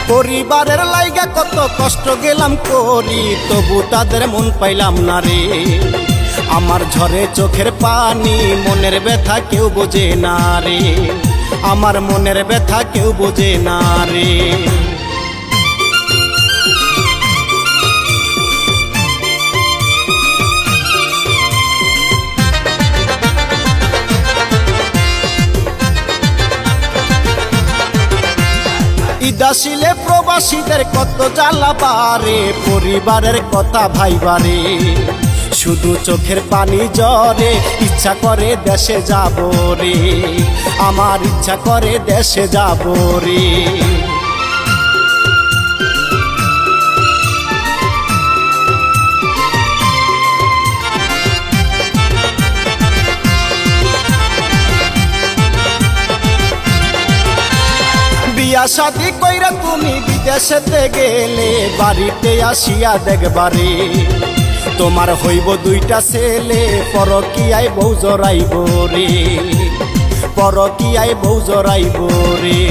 পরিবারের লাইগা কত কষ্ট গেলাম করি, তবু তাদের মন পাইলাম না রে। আমার ঝরে চোখের পানি, মনের ব্যথা কেউ বোঝে না রে। আমার মনের ব্যথা কেউ বোঝে না রে। ঈদ আসিলে প্রবাসীদের কত জ্বালা বারে, পরিবারের কথা ভাইবারে। শুধু চোখের পানি ঝরে, ইচ্ছা করে দেশে যাব রে। আমার ইচ্ছা করে দেশে যাব রে। বিয়া শাদি কইরা তুমি বিদেশেতে গেলে, বাড়িতে আসিয়া দেখবারে তোমার হইব দুইটা ছেলে। পরকীয়ায় বউ জড়াইব রে, পরকীয়ায় বউ জড়াইব রে।